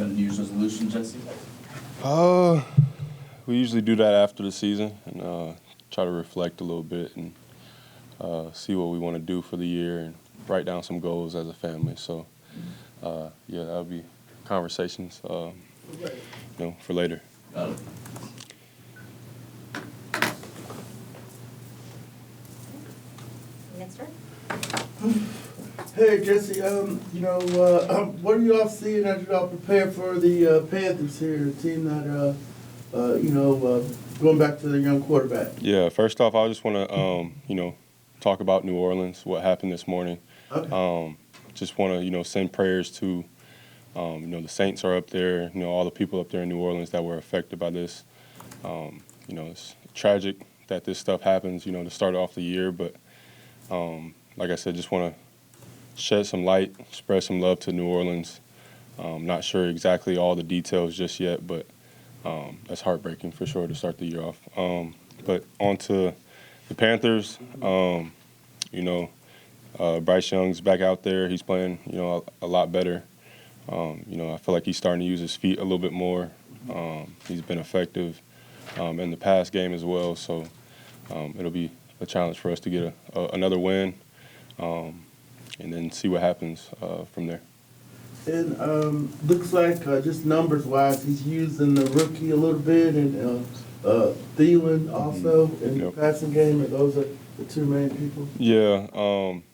got a New Year's resolution, Jesse? We usually do that after the season and try to reflect a little bit and see what we want to do for the year and write down some goals as a family. So, yeah, that'll be conversations, for later. Got it. Next one. Hey Jesse, what are you all seeing as you all prepare for the Panthers here, a team that, going back to the young quarterback? Yeah, first off, I just want to, talk about New Orleans, what happened this morning. Okay. Just want to, send prayers to, the Saints are up there, all the people up there in New Orleans that were affected by this. It's tragic that this stuff happens, to start off the year, but like I said, just want to shed some light, spread some love to New Orleans. Not sure exactly all the details just yet, but that's heartbreaking for sure to start the year off. But on to the Panthers, Bryce Young's back out there. He's playing, a lot better. I feel like he's starting to use his feet a little bit more. He's been effective in the pass game as well, so it'll be a challenge for us to get another win and then see what happens from there. And looks like just numbers-wise, he's using the rookie a little bit and Thielen also in the passing game, and those are the two main people? Yeah,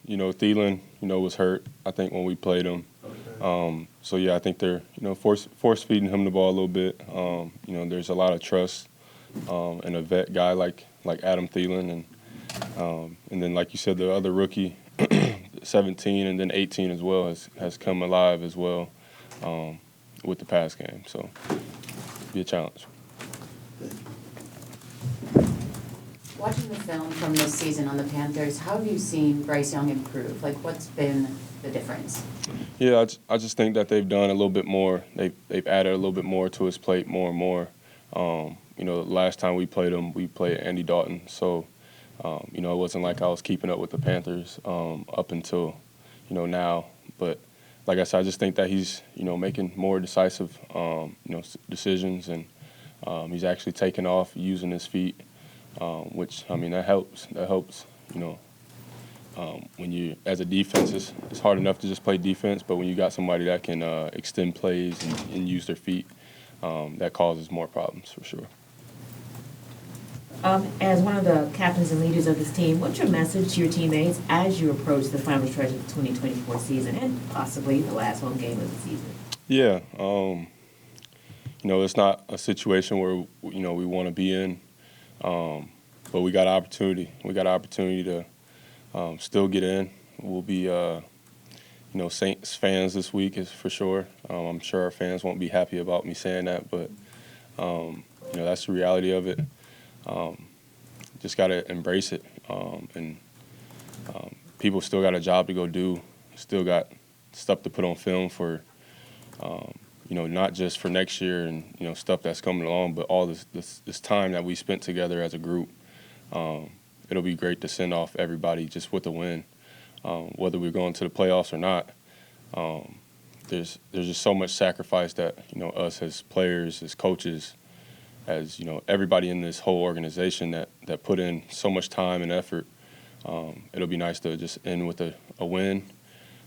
Thielen, was hurt, I think, when we played him. Okay. So, yeah, I think they're, force-feeding him the ball a little bit. There's a lot of trust in a vet guy like Adam Thielen. And then, like you said, the other rookie, 17 and then 18 as well, has come alive as well with the pass game. So, be a challenge. Watching the film from this season on the Panthers, how have you seen Bryce Young improve? Like, what's been the difference? Yeah, I just think that they've done a little bit more. They've added a little bit more to his plate, more and more. Last time we played him, we played Andy Dalton. So, it wasn't like I was keeping up with the Panthers up until, now. But like I said, I just think that he's, making more decisive, decisions, and he's actually taking off using his feet, which, that helps. That helps, when you, as a defense, it's hard enough to just play defense, but when you got somebody that can extend plays and use their feet, that causes more problems for sure. As one of the captains and leaders of this team, what's your message to your teammates as you approach the final stretch of the 2024 season and possibly the last home game of the season? Yeah, it's not a situation where, we want to be in, but we got opportunity. We got opportunity to still get in. We'll be, Saints fans this week is for sure. I'm sure our fans won't be happy about me saying that, but, that's the reality of it. Just got to embrace it. And people still got a job to go do, still got stuff to put on film for, not just for next year and, stuff that's coming along, but all this time that we spent together as a group. It'll be great to send off everybody just with a win, whether we're going to the playoffs or not. There's just so much sacrifice that, us as players, as coaches, as everybody in this whole organization that put in so much time and effort. It'll be nice to just end with a win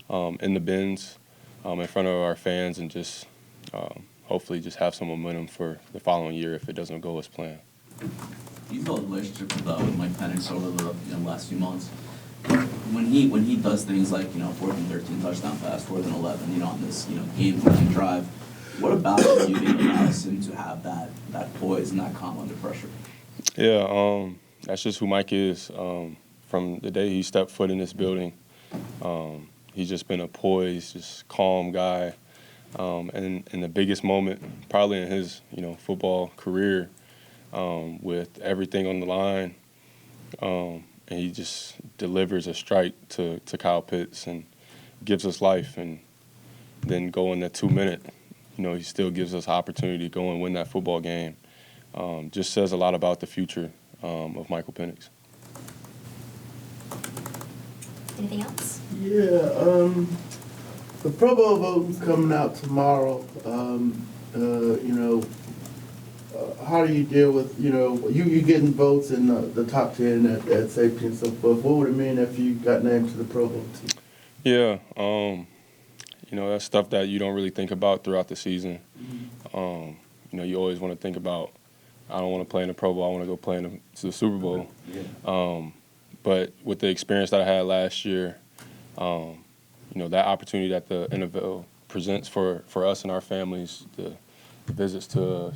in the bins in front of our fans and just hopefully just have some momentum for the following year if it doesn't go as planned. You've built a relationship with Mike Penix over the last few months. When he does things like 4th and 13 touchdown pass, 4th and 11, on this game-winning drive. What about it do you think allows him to have that poise and that calm under pressure? Yeah, that's just who Mike is. From the day he stepped foot in this building, he's just been a poised, just calm guy. And the biggest moment probably in his football career, with everything on the line, and he just delivers a strike to Kyle Pitts and gives us life, and then go in that 2-minute. He still gives us opportunity to go and win that football game. Just says a lot about the future of Michael Penix. Anything else? Yeah, The Pro Bowl voting's coming out tomorrow. How do you deal with, you getting votes in the top 10 at safety and so forth? What would it mean if you got named to the Pro Bowl team? Yeah, that's stuff that you don't really think about throughout the season. You always want to think about, I don't want to play in the Pro Bowl, I want to go play in the Super Bowl. Yeah. But with the experience that I had last year, that opportunity that the NFL presents for us and our families, the visits to,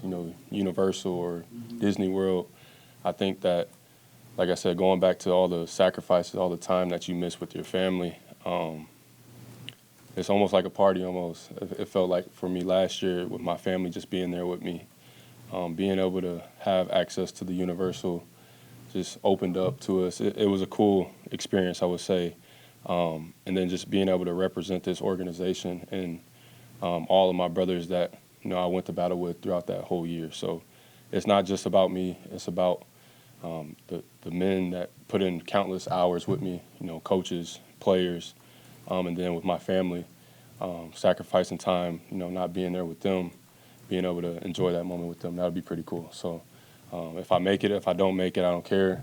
Universal or Disney World, I think that, like I said, going back to all the sacrifices, all the time that you miss with your family, it's almost like a party almost. It felt like for me last year with my family just being there with me, being able to have access to the Universal just opened up to us. It was a cool experience, I would say. And then just being able to represent this organization and all of my brothers that, I went to battle with throughout that whole year. So it's not just about me. It's about the men that put in countless hours with me, coaches, players, and then with my family, sacrificing time, not being there with them, being able to enjoy that moment with them. That would be pretty cool. So if I make it, if I don't make it, I don't care.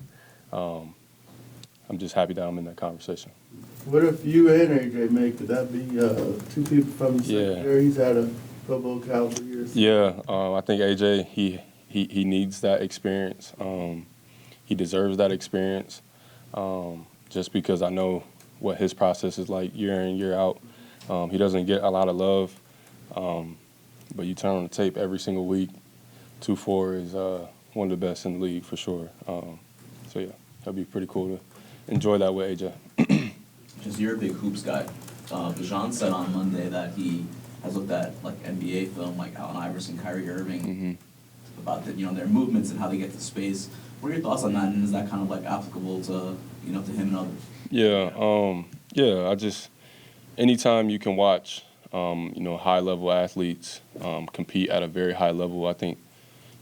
I'm just happy that I'm in that conversation. What if you and AJ make it? That'd be two people from the Yeah. secondary. He's had a Pro Bowl caliber year. Yeah, I think AJ, he needs that experience. He deserves that experience just because I know what his process is like year in, year out. He doesn't get a lot of love, but you turn on the tape every single week. 2-4 is one of the best in the league for sure. So yeah, that'd be pretty cool to enjoy that with AJ. Just you're a big hoops guy. Bijan said on Monday that he has looked at like NBA film, like Allen Iverson, Kyrie Irving, about their movements and how they get to space. What are your thoughts on that? And is that kind of like applicable to to him and others? Yeah. I just anytime you can watch high level athletes compete at a very high level, I think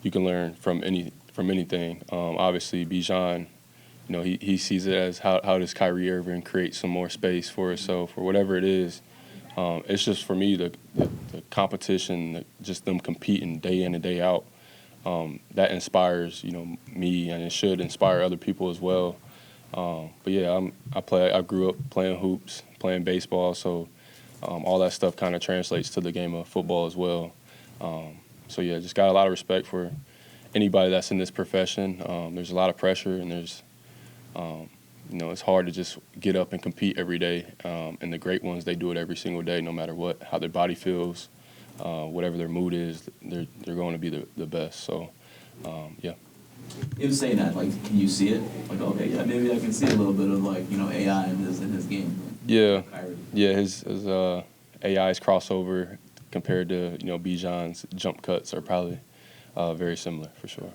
you can learn from anything. Obviously, Bijan, he sees it as how does Kyrie Irving create some more space for herself or whatever it is. It's just for me the competition, just them competing day in and day out. That inspires me, and it should inspire other people as well. But yeah, I grew up playing hoops, playing baseball, so all that stuff kind of translates to the game of football as well. So yeah, just got a lot of respect for anybody that's in this profession. There's a lot of pressure, and there's it's hard to just get up and compete every day. And the great ones, they do it every single day, no matter how their body feels, whatever their mood is, they're going to be the best. So yeah. Him saying that, like, can you see it? Like, okay, yeah, maybe I can see a little bit of like AI in his game. Yeah, Kyrie. yeah. His AI's crossover compared to Bijan's jump cuts are probably very similar for sure.